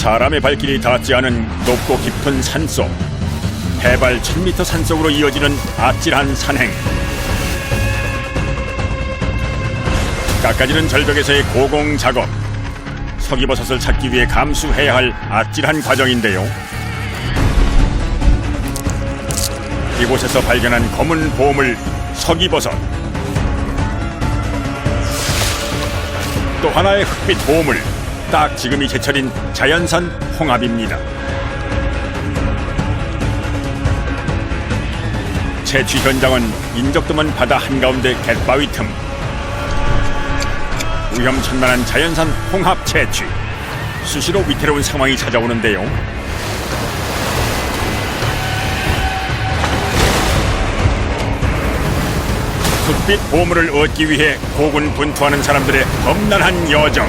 사람의 발길이 닿지 않은 높고 깊은 산속, 해발 1000m 산속으로 이어지는 아찔한 산행. 깎아지는 절벽에서의 고공 작업, 서기버섯을 찾기 위해 감수해야 할 아찔한 과정인데요. 이곳에서 발견한 검은 보물 서기버섯. 또 하나의 흑빛 보물, 딱 지금이 제철인 자연산 홍합입니다. 채취 현장은 인적드문 바다 한가운데 갯바위 틈. 위험천만한 자연산 홍합 채취. 수시로 위태로운 상황이 찾아오는데요. 흑빛 보물을 얻기 위해 고군분투하는 사람들의 험난한 여정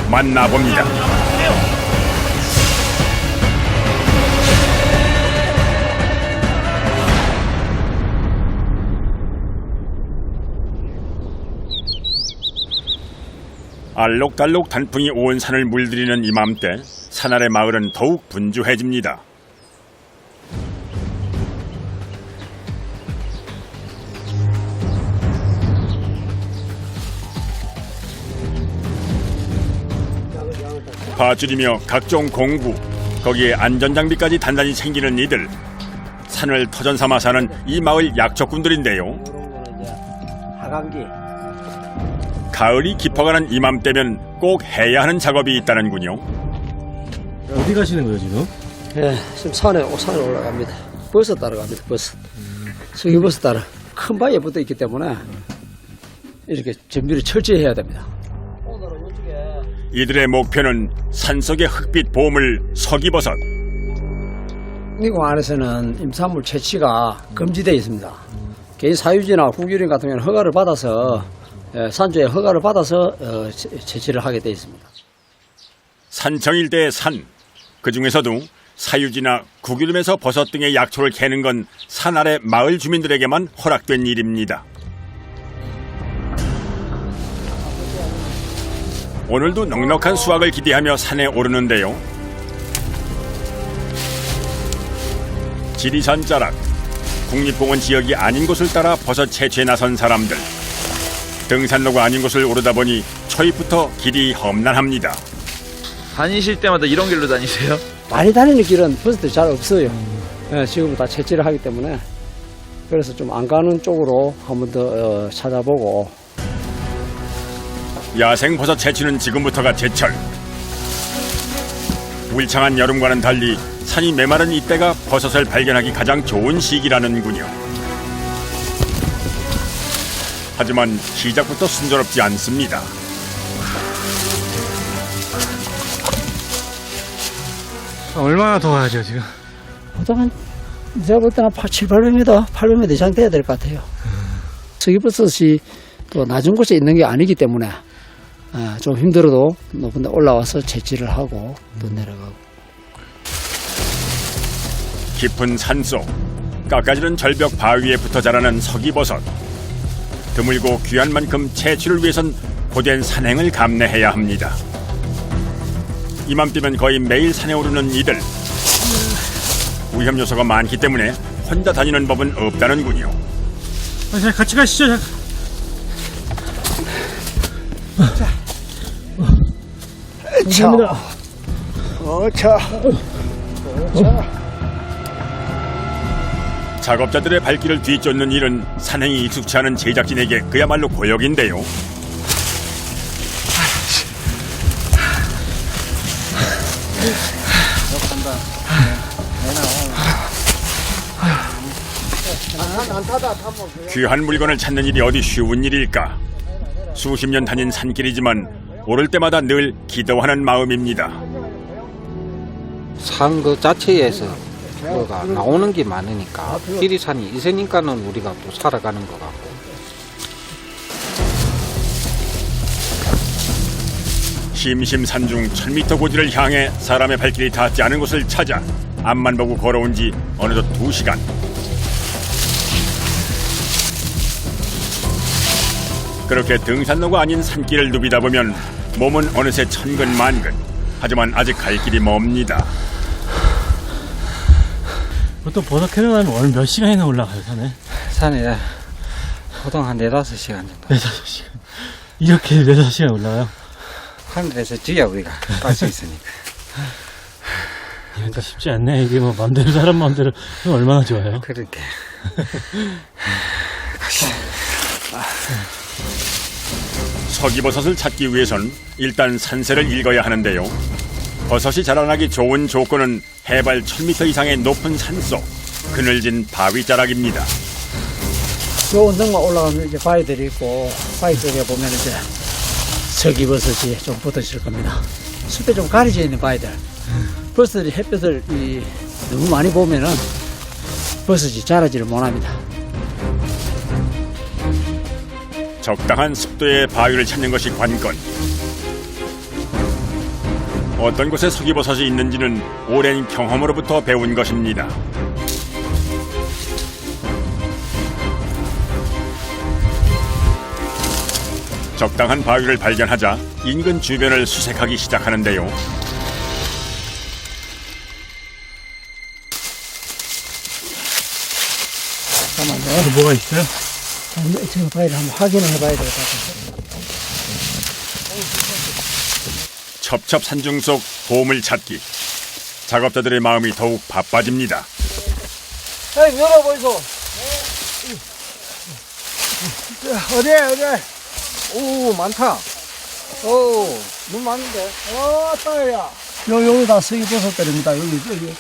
만나봅니다. 알록달록 단풍이 온 산을 물들이는 이맘때 산 아래 마을은 더욱 분주해집니다. 밧줄이며 각종 공구, 거기에 안전장비까지 단단히 챙기는 이들. 산을 터전삼아 사는 이 마을 약초꾼들인데요. 하강기. 가을이 깊어가는 이맘때면 꼭 해야 하는 작업이 있다는군요. 어디 가시는 거예요 지금? 예, 지금 산에 올라갑니다. 버섯 따라 갑니다. 버섯. 서기버섯 따라 큰 바위에 붙어 있기 때문에 이렇게 준비를 철저히 해야 됩니다. 이들의 목표는 산속의 흑빛 보물 서기버섯. 이곳 안에서는 임산물 채취가 금지되어 있습니다. 개인 사유지나 국유림 같은 경우는 허가를 받아서 산주에 허가를 받아서 채취를 하게 되어 있습니다. 산청 일대의 산, 그 중에서도 사유지나 국유림에서 버섯 등의 약초를 캐는 건 산 아래 마을 주민들에게만 허락된 일입니다. 오늘도 넉넉한 수확을 기대하며 산에 오르는데요. 지리산 자락, 국립공원 지역이 아닌 곳을 따라 버섯 채취에 나선 사람들. 등산로가 아닌 곳을 오르다 보니 초입부터 길이 험난합니다. 다니실 때마다 이런 길로 다니세요? 많이 다니는 길은 버섯들이 잘 없어요. 지금 다 채취를 하기 때문에 그래서 좀 안 가는 쪽으로 한 번 더 찾아보고. 야생 버섯 채취는 지금부터가 제철. 울창한 여름과는 달리 산이 메마른 이때가 버섯을 발견하기 가장 좋은 시기라는군요. 하지만 시작부터 순조롭지 않습니다. 얼마나 더 가야죠 지금? 보통 제가 볼 때는 800m 이상 돼야 될 것 같아요. 서기버섯이 또 낮은 곳에 있는 게 아니기 때문에 좀 힘들어도 높은 데 올라와서 채취를 하고 또 내려가고. 깊은 산속, 깎아지는 절벽 바위에 붙어 자라는 서기버섯. 드물고 귀한 만큼 채취를 위해선 고된 산행을 감내해야 합니다. 이맘때면 거의 매일 산에 오르는 이들. 위험 요소가 많기 때문에 혼자 다니는 법은 없다는군요. 자, 같이 가시죠. 감사합니다. 작업자들의 발길을 뒤쫓는 일은 산행이 익숙치 않은 제작진에게 그야말로 고역인데요. 귀한 물건을 찾는 일이 어디 쉬운 일일까? 수십 년 다닌 산길이지만 오를 때마다 늘 기도하는 마음입니다. 산 그 자체에서 뭐가 나오는 게 많으니까 지리산이 있으니까는 우리가 또 살아가는 것 같고. 심심산중 1000m 고지를 향해 사람의 발길이 닿지 않은 곳을 찾아 앞만 보고 걸어온 지 어느덧 2시간. 그렇게 등산로가 아닌 산길을 누비다 보면 몸은 어느새 천근만근. 하지만 아직 갈 길이 멉니다. 보통 버섯 캐러 가면 오늘 몇 시간이나 올라가요, 산에? 산에 보통 한 4-5시간 정도. 4-5시간. 이렇게 4-5시간 올라가요? 하늘에서 쥐야 우리가 깔 수 있으니까. 그러니까 쉽지 않네. 이게 뭐 맘대로, 사람 맘대로 하면 얼마나 좋아요. 그렇게. 서기버섯을 찾기 위해선 일단 산세를 읽어야 하는데요. 버섯이 자라나기 좋은 조건은 해발 1000m 이상의 높은 산속, 그늘진 바위 자락입니다. 요 언덕만 올라가면 이제 바위들이 있고, 바위 쪽에 보면 이제 서기버섯이 좀 붙어질 겁니다. 숲에 좀 가려져 있는 바위들. 버섯이 햇볕을 너무 많이 보면은 버섯이 자라지를 못합니다. 적당한 습도의 바위를 찾는 것이 관건. 어떤 곳에 서기버섯이 있는지는 오랜 경험으로부터 배운 것입니다. 적당한 바위를 발견하자 인근 주변을 수색하기 시작하는데요. 잠깐만요. 또 뭐가 있어요? 저 바위를 한번 확인을 해봐야 될 것 같아요. 첩첩산중 속 보물 찾기. 작업자들의 마음이 더욱 바빠집니다. 에이, 열어보이소. 어디? 오, 많다. 오, 너무 많은데. 따야. 여기다 서기버섯들입니다. 여기.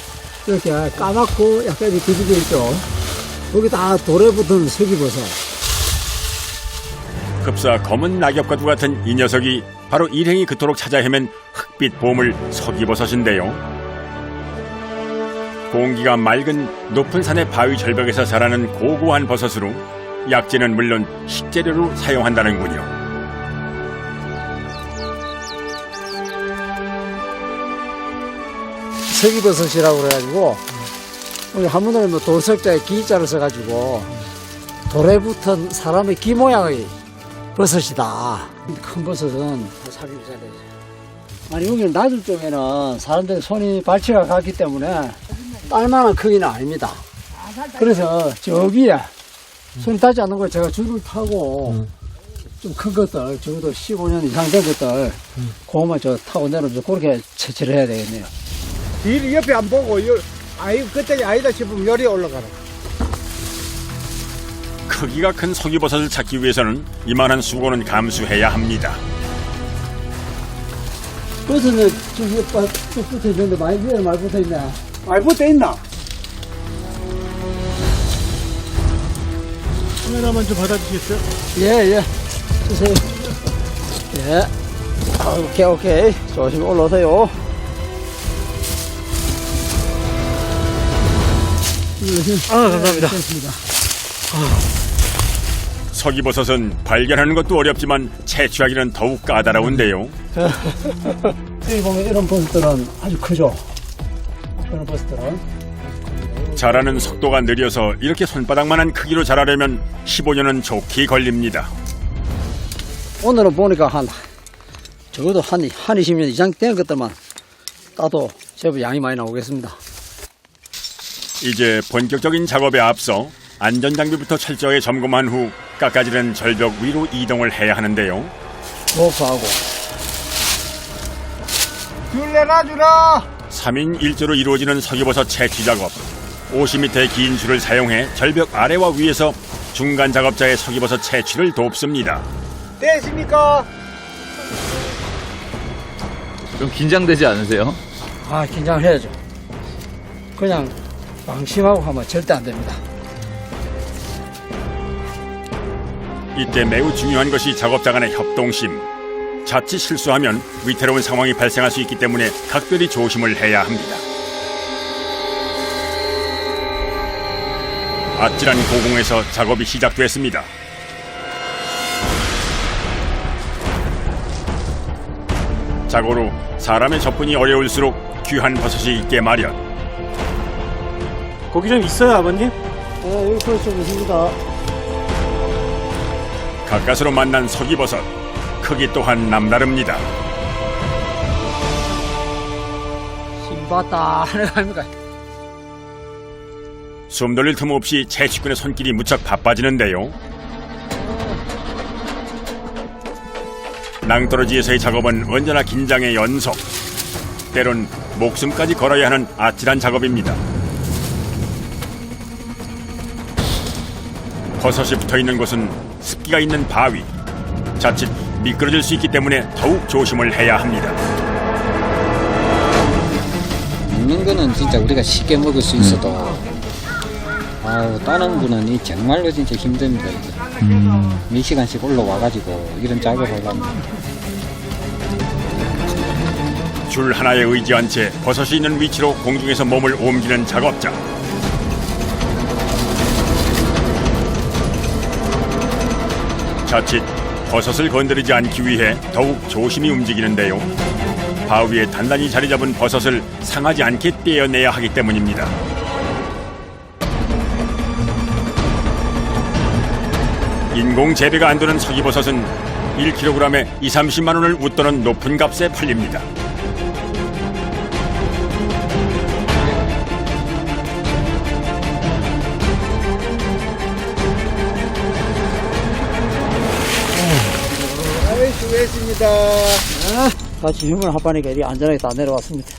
이렇게 까맣고 약간 이렇게 뒤집어 있죠. 여기 다 돌에 붙은 서기버섯. 흡사 검은 낙엽과도 같은 이 녀석이 바로 일행이 그토록 찾아 헤맨 흑빛 보물 서기버섯인데요. 공기가 맑은 높은 산의 바위 절벽에서 자라는 고고한 버섯으로 약재는 물론 식재료로 사용한다는군요. 서기버섯이라고 그래가지고 우리 한문으로 뭐 돌석자에 기자를 써가지고 돌에 붙은 사람의 기 모양의 버섯이다. 큰 버섯은 사기를 잘해야 돼. 아니 여기는 낮은 쪽에는 사람들이 손이 발치가 갔기 때문에 딸만한 크기는 아닙니다. 그래서 저기에 손이 닿지 않는 걸 제가 줄을 타고 좀 큰 것들 적어도 15년 이상 된 것들 그거만 저 타고 내려오면서 그렇게 채취를 해야 되겠네요. 일 옆에 안 보고 그때 아니다 싶으면 열이 올라가라. 크기가 큰 서기버섯을 찾기 위해서는 이만한 수고는 감수해야 합니다. 버섯은 저기 쭉 붙어 있는데 많이 위에 많이 붙어 있네. 많이 붙어 있나? 카메라만 좀 받아주시겠어요? 예. 주세요. 예. 오케이. 조심히 올라오세요. 감사합니다. 됐습니다. 서기버섯은 발견하는 것도 어렵지만 채취하기는 더욱 까다로운데요. 여기 보면 이런 버섯들은 아주 크죠. 이런 버섯들은. 자라는 속도가 느려서 이렇게 손바닥만한 크기로 자라려면 15년은 좋게 걸립니다. 오늘은 보니까 적어도 한 20년 이상 된 것들만 따도 제법 양이 많이 나오겠습니다. 이제 본격적인 작업에 앞서 안전장비부터 철저하게 점검한 후 깎아지른 절벽 위로 이동을 해야 하는데요. 로프하고. 줄 내놔주라. 3인 1조로 이루어지는 서기버섯 채취 작업. 50m의 긴 줄을 사용해 절벽 아래와 위에서 중간 작업자의 서기버섯 채취를 돕습니다. 됐습니까? 좀 긴장되지 않으세요? 긴장을 해야죠. 그냥 방심하고 하면 절대 안 됩니다. 이때 매우 중요한 것이 작업자 간의 협동심. 자칫 실수하면 위태로운 상황이 발생할 수 있기 때문에 각별히 조심을 해야 합니다. 아찔한 고공에서 작업이 시작됐습니다. 자고로 사람의 접근이 어려울수록 귀한 버섯이 있게 마련. 고기 좀 있어요, 아버님? 네, 여기 버섯 좀 있습니다. 가까스로 만난 서기버섯. 크기 또한 남다릅니다. 왔다 하는 거 아닙니까? 숨 돌릴 틈 없이 채취꾼의 손길이 무척 바빠지는데요. 낭떠러지에서의 작업은 언제나 긴장의 연속. 때론 목숨까지 걸어야 하는 아찔한 작업입니다. 버섯이 붙어있는 곳은 습기가 있는 바위. 자칫 미끄러질 수 있기 때문에 더욱 조심을 해야 합니다. 먹는 거는 진짜 우리가 쉽게 먹을 수 있어도 아유, 다른 분은 이 정말로 진짜 힘듭니다. 이제. 몇 시간씩 올라와가지고 이런 작업을 하려면 줄 하나에 의지한 채 버섯이 있는 위치로 공중에서 몸을 옮기는 작업자. 자칫 버섯을 건드리지 않기 위해 더욱 조심히 움직이는데요. 바위에 단단히 자리 잡은 버섯을 상하지 않게 떼어내야 하기 때문입니다. 인공 재배가 안 되는 서기버섯은 1kg에 20-30만 원을 웃도는 높은 값에 팔립니다. 아이, 수고했습니다. 같이 힘을 합하니까 이리 안전하게 다 내려왔습니다.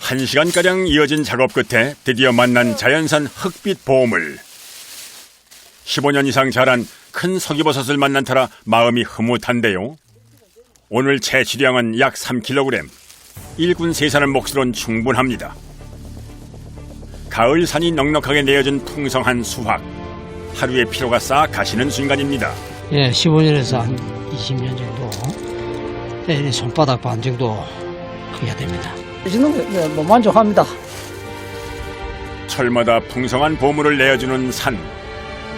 1시간가량 이어진 작업 끝에 드디어 만난 자연산 흑빛 보물. 15년 이상 자란 큰 서기버섯을 만난 터라 마음이 흐뭇한데요. 오늘 채취량은 약 3kg. 일군 세사는 몫으론 충분합니다. 가을 산이 넉넉하게 내어진 풍성한 수확. 하루의 피로가 싹 가시는 순간입니다. 예, 15년에서 한 20년 정도. 예, 손바닥 반 정도 크게 됩니다. 이 정도면 뭐 만족합니다. 철마다 풍성한 보물을 내어주는 산.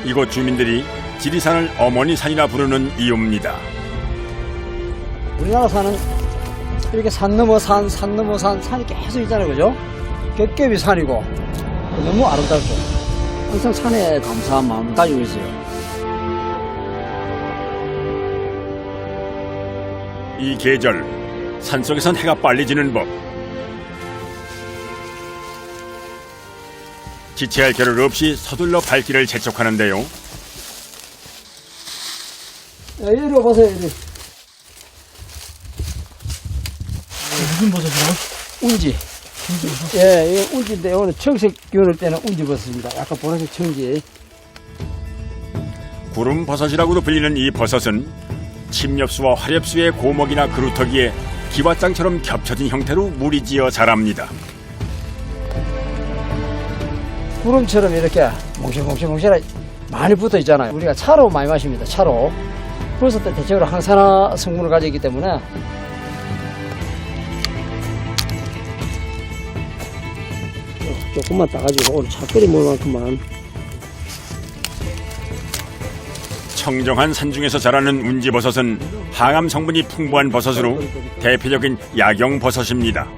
이곳 주민들이 지리산을 어머니 산이라 부르는 이유입니다. 우리나라 산은 이렇게 산 넘어 산, 산 넘어 산, 산이 계속 있잖아요, 그죠? 겹겹이 산이고 너무 아름답죠. 항상 산에 감사한 마음을 가지고 있어요. 이 계절, 산속에선 해가 빨리 지는 법. 지체할 겨를 없이 서둘러 발길을 재촉하는데요. 야, 이리 와보세요, 이리. 무슨 버섯이요? 운지. 예, 이게 운지인데 오늘 청색 기운일 때는 운지버섯입니다. 약간 보라색 청지. 구름버섯이라고도 불리는 이 버섯은 침엽수와 화렵수의 고목이나 그루터기에 기와장처럼 겹쳐진 형태로 무리지어 자랍니다. 구름처럼 이렇게 몽실몽실몽실하게 많이 붙어 있잖아요. 우리가 차로 많이 마십니다. 차로. 버섯도 대체적으로 항산화 성분을 가지고 있기 때문에 조금만 따가지고 오늘 차 끓여 먹을 만큼만. 청정한 산중에서 자라는 운지버섯은 항암 성분이 풍부한 버섯으로 대표적인 약용버섯입니다.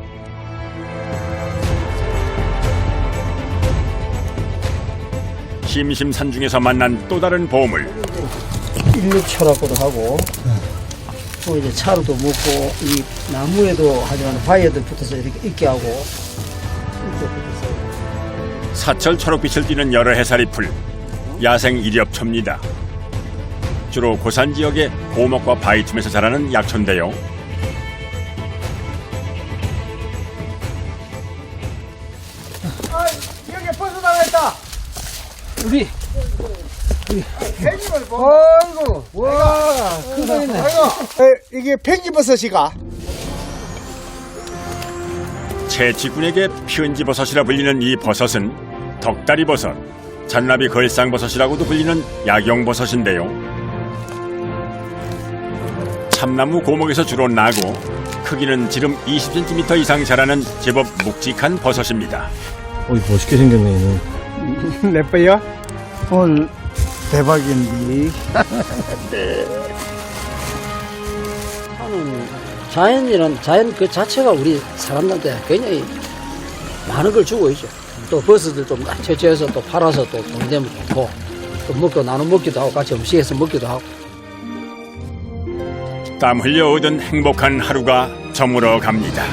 심심산중에서 만난 또 다른 보물. 일육초라고도 하고 또 이제 차로도 먹고 이 나무에도 하지만 바위에도 붙어서 이렇게 있게 하고 이렇게 붙어서. 사철 초록빛을 띠는 여러 해살이 풀 야생 일엽초입니다. 주로 고산 지역의 고목과 바위 틈에서 자라는 약초인데요. 아, 여기 버섯 하나 있다. 우리 팽이버섯. 아이고 와 큰 거 있네. 아이고, 이게 팽이버섯이가. 채취꾼에게 편지버섯이라 불리는 이 버섯은 덕다리버섯, 잔나비 걸상버섯이라고도 불리는 약용버섯인데요. 참나무 고목에서 주로 나고 크기는 지름 20cm 이상 자라는 제법 묵직한 버섯입니다. 어이, 멋있게 생겼네, 얘는. 예뻐요? 오늘 대박인데. 자연 그 자체가 우리 사람들한테 굉장히 많은 걸 주고 있죠. 또 버섯을 좀 채취해서 또 팔아서 또 돈 되면 좋고 또 먹고 나눠 먹기도 하고 같이 음식해서 먹기도 하고. 땀 흘려 얻은 행복한 하루가 저물어 갑니다.